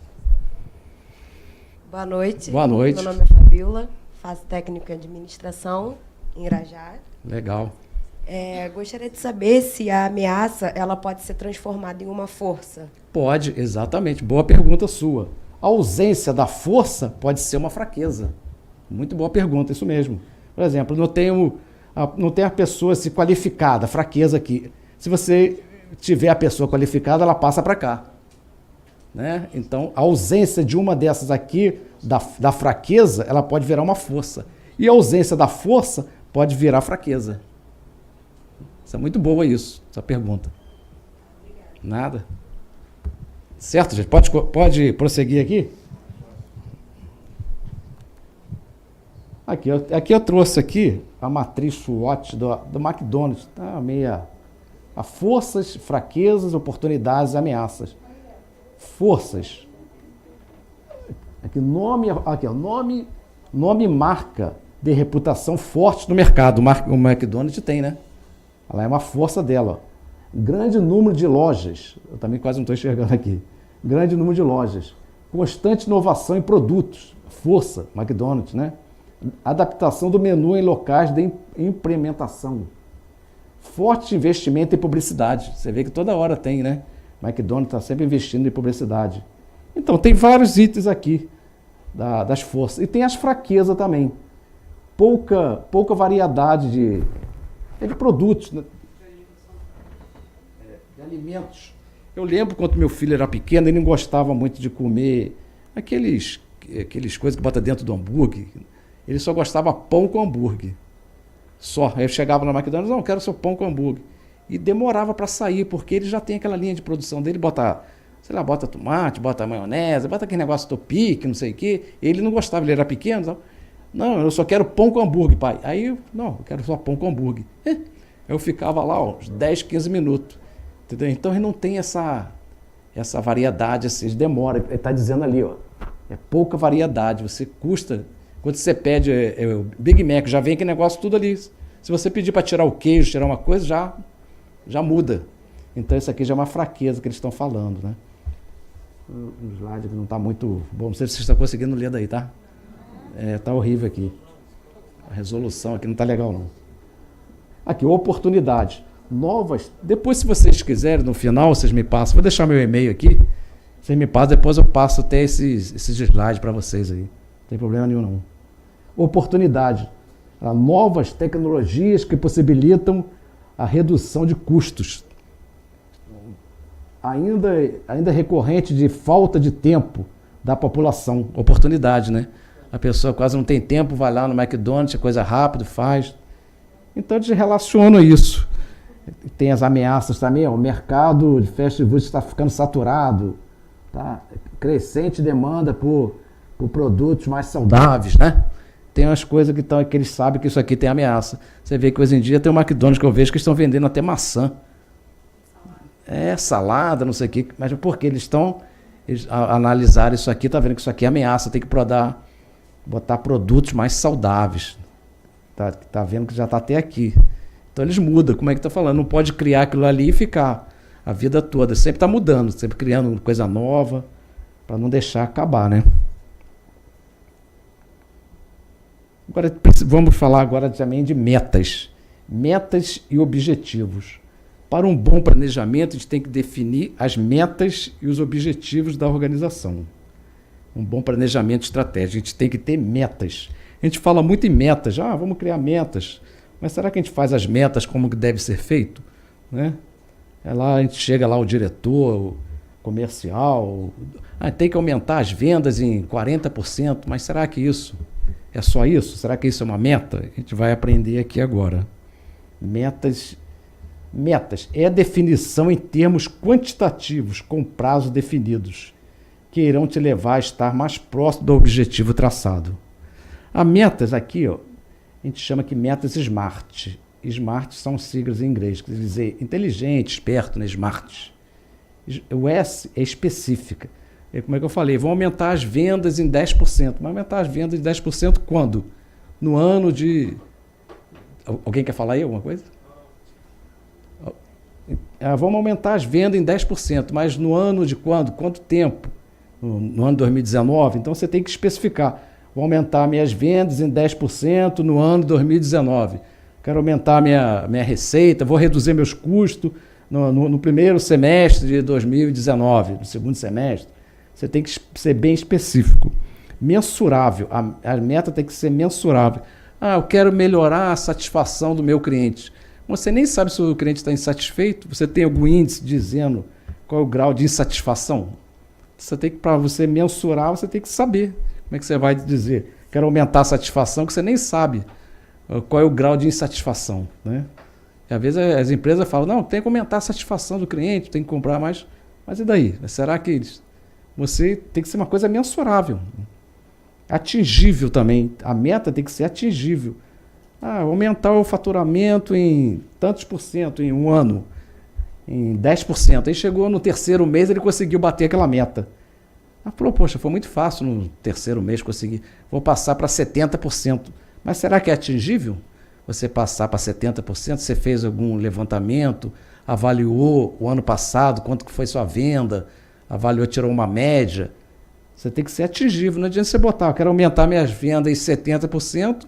Boa noite. Boa noite. Meu nome é Fabiola, faço técnico em administração em Irajá. Legal. Gostaria de saber se a ameaça ela pode ser transformada em uma força. Pode, exatamente. Boa pergunta sua. A ausência da força pode ser uma fraqueza. Muito boa pergunta, isso mesmo. Por exemplo, não tem a pessoa se qualificada, fraqueza aqui. Se você tiver a pessoa qualificada, ela passa para cá. Né? Então, a ausência de uma dessas aqui, da fraqueza, ela pode virar uma força. E a ausência da força pode virar fraqueza. Isso é muito boa essa pergunta. Nada. Certo, gente? Pode prosseguir aqui? Aqui eu trouxe aqui a matriz SWOT do McDonald's. Tá a forças, fraquezas, oportunidades, ameaças. Forças. Aqui, nome e marca de reputação forte no mercado. O McDonald's tem, né? Ela é uma força dela. Grande número de lojas. Eu também quase não estou enxergando aqui. Grande número de lojas. Constante inovação em produtos. Força, McDonald's, né? Adaptação do menu em locais de implementação. Forte investimento em publicidade. Você vê que toda hora tem, né? McDonald's está sempre investindo em publicidade. Então, tem vários itens aqui das forças. E tem as fraquezas também. Pouca variedade de produtos, né? De alimentos. Eu lembro quando meu filho era pequeno, ele não gostava muito de comer aqueles coisas que bota dentro do hambúrguer. Ele só gostava pão com hambúrguer. Só. Aí eu chegava na McDonald's, não, quero seu pão com hambúrguer. E demorava para sair, porque ele já tem aquela linha de produção dele, bota tomate, bota maionese, bota aquele negócio topique, não sei o quê. Ele não gostava, ele era pequeno, então, não, eu só quero pão com hambúrguer, pai. Aí, não, eu quero só pão com hambúrguer. Eu ficava lá uns 10, 15 minutos. Entendeu? Então ele não tem essa variedade, assim, demora. Ele está dizendo ali, ó, é pouca variedade. Você custa, quando você pede o Big Mac, já vem aquele negócio tudo ali. Se você pedir para tirar o queijo, tirar uma coisa, já muda. Então isso aqui já é uma fraqueza que eles estão falando, né? O slide não está muito bom, não sei se vocês estão conseguindo ler daí, tá? Tá horrível aqui. A resolução aqui não está legal, não. Aqui, oportunidade. Novas. Depois, se vocês quiserem, no final, vocês me passam. Vou deixar meu e-mail aqui. Vocês me passam, depois eu passo até esses slides para vocês aí. Não tem problema nenhum, não. Oportunidade. Novas tecnologias que possibilitam a redução de custos. Ainda recorrente de falta de tempo da população, oportunidade, né? A pessoa quase não tem tempo, vai lá no McDonald's, é coisa rápida, faz. Então, eles relacionam isso. Tem as ameaças também, o mercado de fast food está ficando saturado, tá? Crescente demanda por produtos mais saudáveis, né? Tem umas coisas que eles sabem que isso aqui tem ameaça. Você vê que hoje em dia tem um McDonald's que eu vejo que estão vendendo até maçã. Salada, não sei o quê. Mas por que eles analisaram isso aqui, tá vendo que isso aqui é ameaça, tem que botar produtos mais saudáveis. Tá vendo que já está até aqui. Então eles mudam, como é que está falando? Não pode criar aquilo ali e ficar a vida toda. Sempre está mudando, sempre criando coisa nova, para não deixar acabar, né? Agora, vamos falar agora também de metas. Metas e objetivos. Para um bom planejamento, a gente tem que definir as metas e os objetivos da organização. Um bom planejamento estratégico, a gente tem que ter metas. A gente fala muito em metas, vamos criar metas. Mas será que a gente faz as metas como que deve ser feito? Né? A gente chega lá, o diretor, o comercial, tem que aumentar as vendas em 40%, mas será que isso é só isso? Será que isso é uma meta? A gente vai aprender aqui agora. Metas é a definição em termos quantitativos, com prazos definidos, que irão te levar a estar mais próximo do objetivo traçado. As metas aqui, a gente chama que metas SMART. SMART são siglas em inglês, quer dizer inteligente, esperto, né? SMART. O S é específica. Como é que eu falei? Vão aumentar as vendas em 10%. Mas aumentar as vendas em 10% quando? No ano de... Alguém quer falar aí alguma coisa? Vamos aumentar as vendas em 10%, mas no ano de quando? Quanto tempo? No ano de 2019? Então você tem que especificar. Vou aumentar minhas vendas em 10% no ano de 2019. Quero aumentar minha receita, vou reduzir meus custos no primeiro semestre de 2019, no segundo semestre. Você tem que ser bem específico. Mensurável. A meta tem que ser mensurável. Eu quero melhorar a satisfação do meu cliente. Você nem sabe se o cliente está insatisfeito. Você tem algum índice dizendo qual é o grau de insatisfação? Para você mensurar, você tem que saber. Como é que você vai dizer? Quero aumentar a satisfação, que você nem sabe qual é o grau de insatisfação, né? E às vezes as empresas falam, não, tem que aumentar a satisfação do cliente, tem que comprar mais. Mas e daí? Será que você tem que ser uma coisa mensurável? Atingível também. A meta tem que ser atingível. Aumentar o faturamento em tantos por cento em um ano, em 10%. Aí chegou no terceiro mês, ele conseguiu bater aquela meta. Falou, poxa, foi muito fácil no terceiro mês conseguir. Vou passar para 70%. Mas será que é atingível? Você passar para 70%? Você fez algum levantamento? Avaliou o ano passado, quanto que foi sua venda? Avaliou, tirou uma média? Você tem que ser atingível. Não adianta você botar, eu quero aumentar minhas vendas em 70%,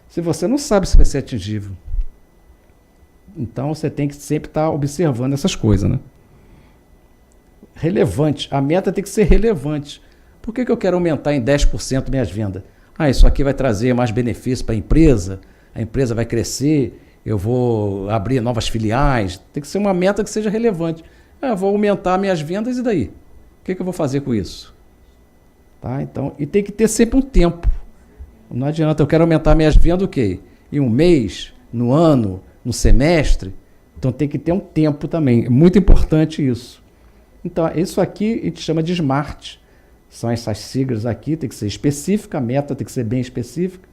se você não sabe se vai ser atingível. Então, você tem que sempre estar observando essas coisas, né? Relevante. A meta tem que ser relevante. Por que eu quero aumentar em 10% minhas vendas? Isso aqui vai trazer mais benefício para a empresa vai crescer, eu vou abrir novas filiais. Tem que ser uma meta que seja relevante. Vou aumentar minhas vendas e daí? O que eu vou fazer com isso? Tá? Então, e tem que ter sempre um tempo. Não adianta, eu quero aumentar minhas vendas o quê? Em um mês, no ano, no semestre. Então tem que ter um tempo também. É muito importante isso. Então, isso aqui a gente chama de SMART. São essas siglas aqui, tem que ser específica, a meta tem que ser bem específica,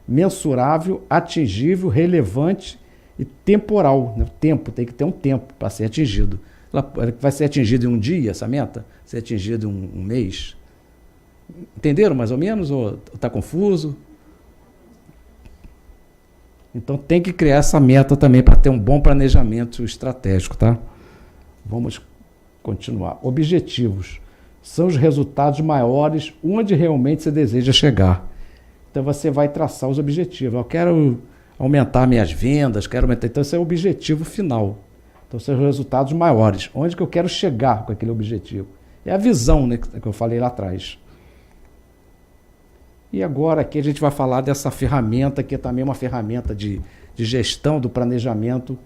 mensurável, atingível, relevante e temporal. Né? O tempo, tem que ter um tempo para ser atingido. Ela vai ser atingido em um dia, essa meta? Ser atingido em um mês? Entenderam mais ou menos? Ou está confuso? Então tem que criar essa meta também para ter um bom planejamento estratégico, tá? Vamos continuar. Objetivos. São os resultados maiores onde realmente você deseja chegar. Então você vai traçar os objetivos. Eu quero aumentar minhas vendas, quero aumentar. Então esse é o objetivo final. Então são os resultados maiores. Onde que eu quero chegar com aquele objetivo? É a visão, né, que eu falei lá atrás. E agora aqui a gente vai falar dessa ferramenta, que é também uma ferramenta de gestão do planejamento,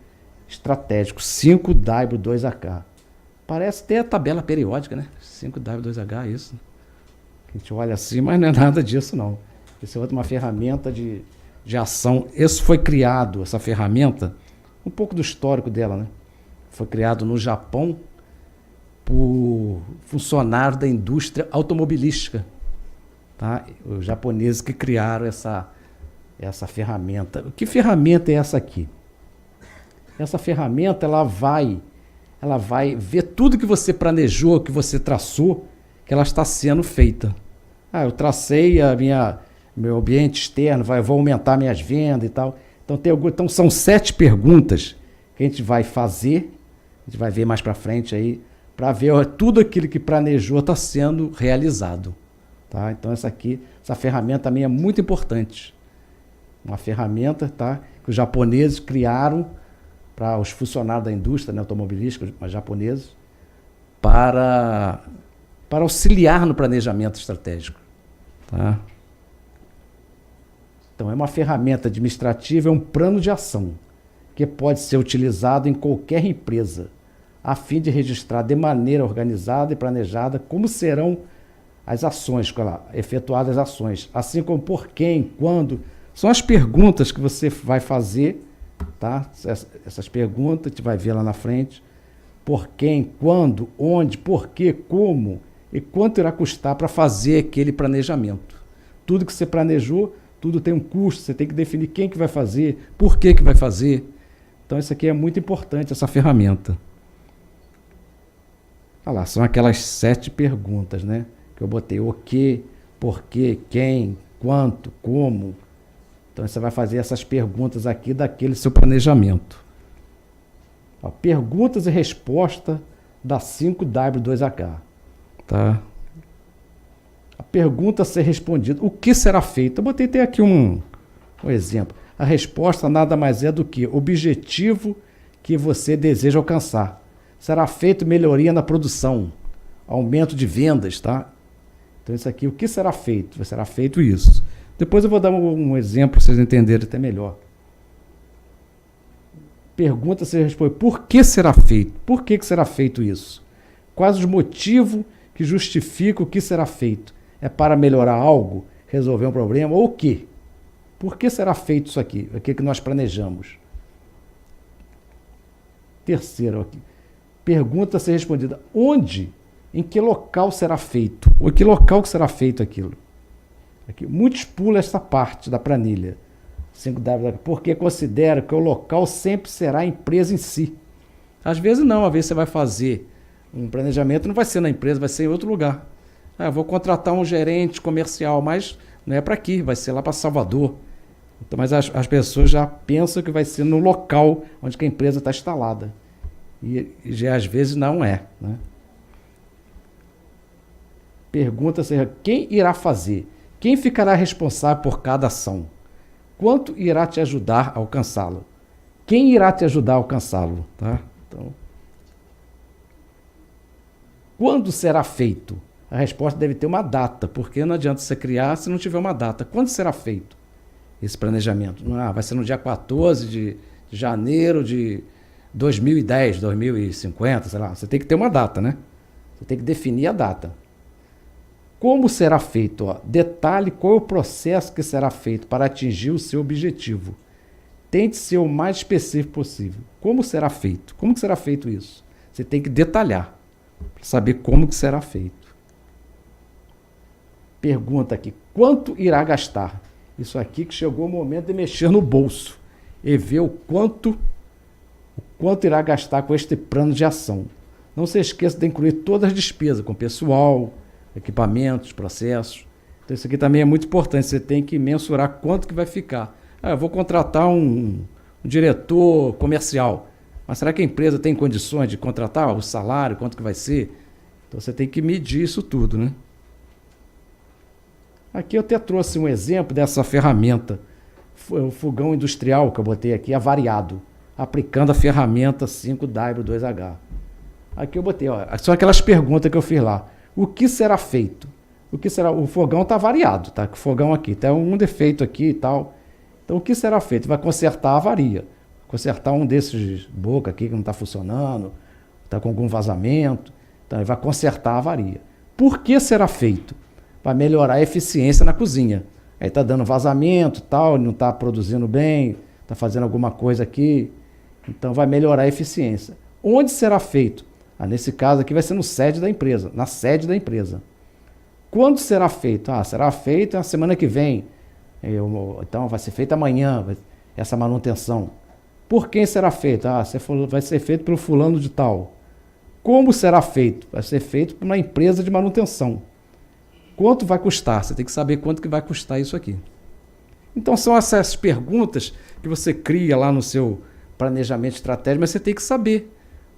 estratégico, 5W2H. Parece ter a tabela periódica, né? 5W2H, isso. A gente olha assim, mas não é nada disso, não. Isso é uma ferramenta de ação. Isso foi criado, essa ferramenta, um pouco do histórico dela, né? Foi criado no Japão por funcionários da indústria automobilística. Tá? Os japoneses que criaram essa ferramenta. Que ferramenta é essa aqui? Essa ferramenta ela vai ver tudo que você planejou, que você traçou, que ela está sendo feita. Eu tracei meu ambiente externo, vou aumentar minhas vendas e tal. Então são 7 perguntas que a gente vai fazer, a gente vai ver mais para frente aí, para ver tudo aquilo que planejou está sendo realizado. Tá? Então essa ferramenta também é muito importante. Uma ferramenta, tá, que os japoneses criaram para os funcionários da indústria, né, automobilística, os japoneses, para auxiliar no planejamento estratégico. Tá? Então é uma ferramenta administrativa, é um plano de ação que pode ser utilizado em qualquer empresa, a fim de registrar de maneira organizada e planejada como serão as ações, efetuadas as ações, assim como por quem, quando. São as perguntas que você vai fazer, tá? Essas perguntas, a gente vai ver lá na frente. Por quem, quando, onde, por quê, como e quanto irá custar para fazer aquele planejamento. Tudo que você planejou, tudo tem um custo, você tem que definir quem que vai fazer, por que vai fazer. Então isso aqui é muito importante, essa ferramenta. Olha lá, são aquelas 7 perguntas, né? Que eu botei o que, por quê, quem, quanto, como. Então você vai fazer essas perguntas aqui daquele seu planejamento. Perguntas e respostas da 5W2H. Tá? A pergunta a ser respondida. O que será feito? Eu botei até aqui um exemplo. A resposta nada mais é do que objetivo que você deseja alcançar. Será feito melhoria na produção, aumento de vendas, tá? Então isso aqui, o que será feito? Será feito isso. Depois eu vou dar um exemplo para vocês entenderem até melhor. Pergunta se responde, por que será feito? Por que será feito isso? Quais os motivos que justificam o que será feito? É para melhorar algo? Resolver um problema? Ou o quê? Por que será feito isso aqui? O que nós planejamos? Terceiro aqui. Pergunta a ser respondida, onde? Em que local será feito? Ou em que local que será feito aquilo? Aqui, muitos pulam essa parte da planilha. 5W, porque considera que o local sempre será a empresa em si. Às vezes não, às vezes você vai fazer um planejamento, não vai ser na empresa, vai ser em outro lugar. Eu vou contratar um gerente comercial, mas não é para aqui, vai ser lá para Salvador. Então, mas as pessoas já pensam que vai ser no local onde que a empresa está instalada. E já às vezes não é. Né? Pergunta-se quem irá fazer? Quem ficará responsável por cada ação? Quanto irá te ajudar a alcançá-lo? Quem irá te ajudar a alcançá-lo? Tá? Então, quando será feito? A resposta deve ter uma data, porque não adianta você criar se não tiver uma data. Quando será feito esse planejamento? Vai ser no dia 14 de janeiro de 2010, 2050, sei lá. Você tem que ter uma data, né? Você tem que definir a data. Como será feito? Detalhe qual é o processo que será feito para atingir o seu objetivo. Tente ser o mais específico possível. Como será feito? Como que será feito isso? Você tem que detalhar para saber como que será feito. Pergunta aqui, quanto irá gastar? Isso aqui que chegou o momento de mexer no bolso e ver o quanto irá gastar com este plano de ação. Não se esqueça de incluir todas as despesas, com pessoal, equipamentos, processos. Então isso aqui também é muito importante, você tem que mensurar quanto que vai ficar. Eu vou contratar um diretor comercial, mas será que a empresa tem condições de contratar o salário, quanto que vai ser? Então você tem que medir isso tudo, né? Aqui eu até trouxe um exemplo dessa ferramenta, o fogão industrial que eu botei aqui, avariado, aplicando a ferramenta 5W2H. Aqui eu botei, são aquelas perguntas que eu fiz lá. O que será feito? O que será? O fogão está variado, tá? O fogão aqui tem um defeito aqui e tal. Então o que será feito? Vai consertar a avaria. consertar um desses boca aqui que não está funcionando, está com algum vazamento. Então, ele vai consertar a avaria. Por que será feito? Para melhorar a eficiência na cozinha. Aí está dando vazamento, tal, não está produzindo bem, está fazendo alguma coisa aqui. Então, vai melhorar a eficiência. Onde será feito? Nesse caso aqui vai ser no sede da empresa, na sede da empresa. Quando será feito? Será feito na semana que vem. Então, vai ser feito amanhã, essa manutenção. Por quem será feito? Vai ser feito pelo fulano de tal. Como será feito? Vai ser feito por uma empresa de manutenção. Quanto vai custar? Você tem que saber quanto que vai custar isso aqui. Então, são essas perguntas que você cria lá no seu planejamento estratégico, mas você tem que saber.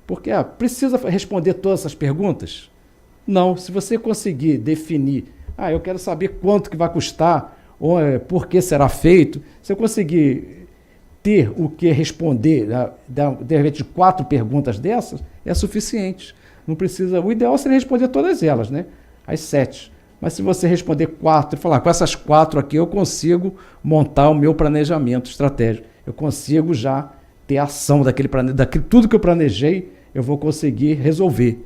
Porque precisa responder todas essas perguntas? Não. Se você conseguir definir, eu quero saber quanto que vai custar, ou por que será feito, se eu conseguir ter o que responder, de repente 4 perguntas dessas, é suficiente. Não precisa. O ideal seria responder todas elas, né? As 7. Mas se você responder 4 e falar, com essas 4 aqui eu consigo montar o meu planejamento estratégico. Eu consigo já ter ação tudo que eu planejei, eu vou conseguir resolver.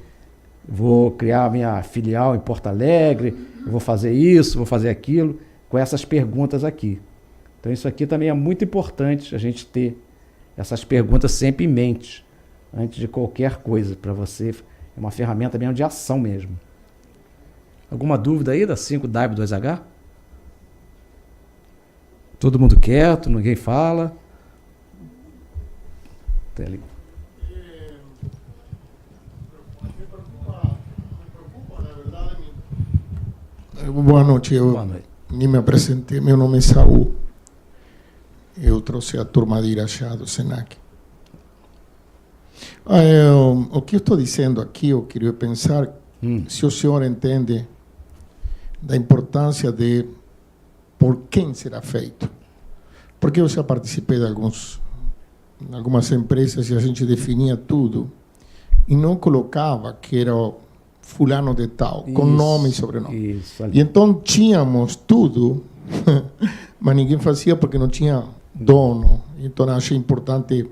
Vou criar minha filial em Porto Alegre, eu vou fazer isso, vou fazer aquilo, com essas perguntas aqui. Então isso aqui também é muito importante a gente ter essas perguntas sempre em mente, antes de qualquer coisa, para você. É uma ferramenta mesmo de ação mesmo. Alguma dúvida aí da 5W2H? Todo mundo quieto, ninguém fala. Tem ali. Boa noite. Boa noite. Nem me apresentei. Meu nome é Saul. Eu trouxe a turma de Irajá do Senac. O que eu estou dizendo aqui, eu queria pensar se o senhor entende da importância de por quem será feito. Porque eu já participei de algumas empresas e a gente definia tudo e não colocava que era fulano de tal, com nome e sobrenome. E então tínhamos tudo, mas ninguém fazia porque não tinha dono. Então achei importante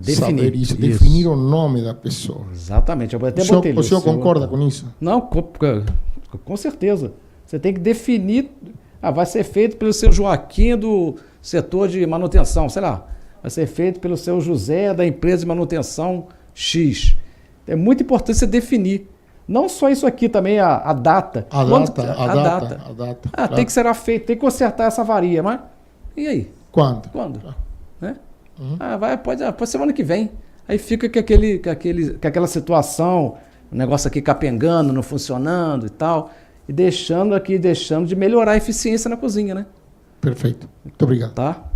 saber isso, definir o nome da pessoa. Exatamente. Eu até o senhor concorda com isso? Não, com certeza. Você tem que definir, vai ser feito pelo seu Joaquim do setor de manutenção, sei lá, vai ser feito pelo seu José da empresa de manutenção X. É muito importante você definir. Não só isso aqui também, a data. A data. Tem que ser feito, tem que consertar essa avaria, mas e aí? Quando? Né? Pode ser ano que vem. Aí fica com aquela situação, o negócio aqui capengando, não funcionando e tal, e deixando de melhorar a eficiência na cozinha, né? Perfeito. Muito obrigado. Tá?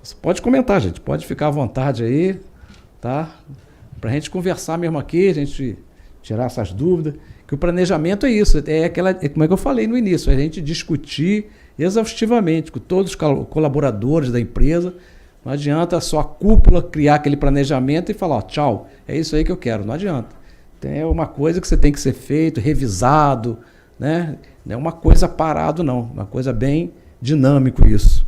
Você pode comentar, gente. Pode ficar à vontade aí, tá? Pra gente conversar mesmo aqui, a gente tirar essas dúvidas. Que o planejamento é isso, como é que eu falei no início, a gente discutir exaustivamente com todos os colaboradores da empresa. Não adianta só a cúpula criar aquele planejamento e falar, tchau, é isso aí que eu quero. Não adianta. É uma coisa que você tem que ser feito, revisado, né? Não é uma coisa parado, não. Uma coisa bem dinâmico isso.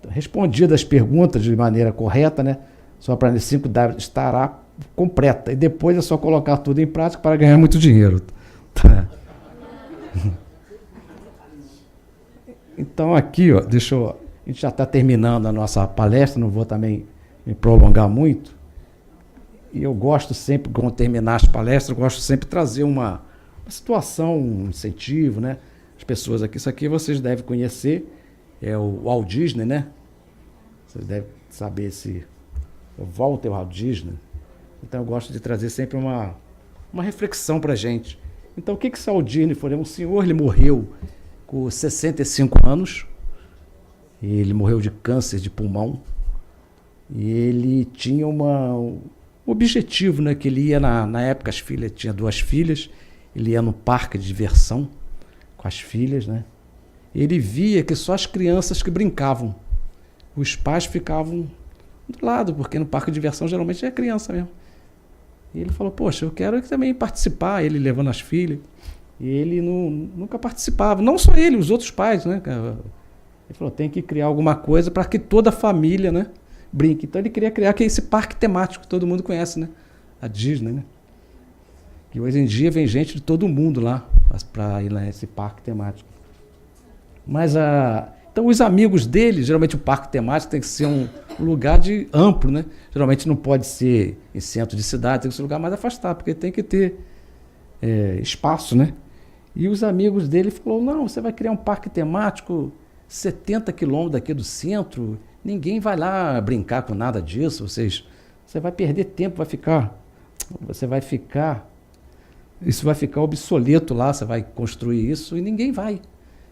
Respondidas as perguntas de maneira correta, né? Sua planilha 5W estará completa. E depois é só colocar tudo em prática para ganhar muito dinheiro. Tá? Então aqui, ó, a gente já está terminando a nossa palestra, não vou também me prolongar muito. E eu gosto sempre, quando terminar as palestras, eu gosto sempre de trazer uma situação, um incentivo, né? As pessoas aqui, isso aqui vocês devem conhecer, é o Walt Disney, né? Vocês devem saber o Walter Walt Disney. Então eu gosto de trazer sempre uma reflexão para a gente. Então o que o Walt Disney foi? Um senhor, ele morreu com 65 anos, ele morreu de câncer de pulmão, e ele tinha um objetivo, né? Que ele ia, na época as filhas, tinha 2 filhas, ele ia no parque de diversão com as filhas, né? Ele via que só as crianças que brincavam, os pais ficavam do lado, porque no parque de diversão geralmente é criança mesmo. E ele falou, poxa, eu quero também participar, ele levando as filhas. E ele nunca participava, não só ele, os outros pais, né? Ele falou, tem que criar alguma coisa para que toda a família, né, brinque. Então ele queria criar esse parque temático que todo mundo conhece, né? A Disney, né? E hoje em dia vem gente de todo mundo lá para ir nesse parque temático. Mas então os amigos dele, geralmente o parque temático tem que ser um lugar amplo, né? Geralmente não pode ser em centro de cidade, tem que ser um lugar mais afastado, porque tem que ter espaço, né? E os amigos dele falaram, não, você vai criar um parque temático 70 quilômetros daqui do centro, ninguém vai lá brincar com nada disso, você vai perder tempo, isso vai ficar obsoleto lá, você vai construir isso e ninguém vai,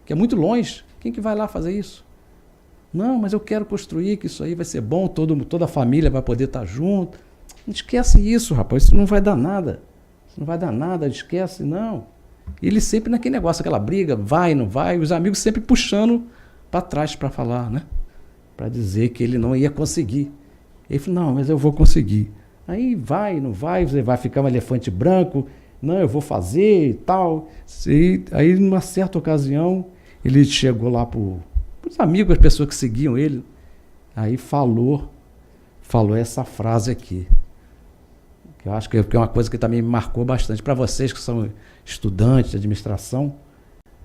que é muito longe, quem que vai lá fazer isso? Não, mas eu quero construir, que isso aí vai ser bom, toda a família vai poder estar junto. Não esquece isso, rapaz, isso não vai dar nada, esquece, não. Ele sempre naquele negócio, aquela briga, vai, não vai, os amigos sempre puxando para trás para falar, né? Para dizer que ele não ia conseguir. Ele falou, não, mas eu vou conseguir. Aí vai, não vai, você vai ficar um elefante branco, não, eu vou fazer e tal. E aí, numa certa ocasião, ele chegou lá para os amigos, as pessoas que seguiam ele, aí falou essa frase aqui, que eu acho que é uma coisa que também me marcou bastante. Para vocês que são estudantes de administração,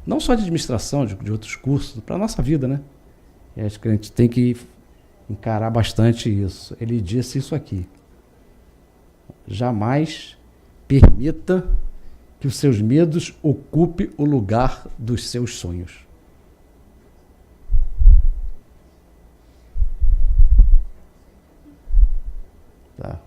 não só de administração, de outros cursos, para a nossa vida, né? Eu acho que a gente tem que encarar bastante isso. Ele disse isso aqui: jamais permita que os seus medos ocupem o lugar dos seus sonhos. Tá?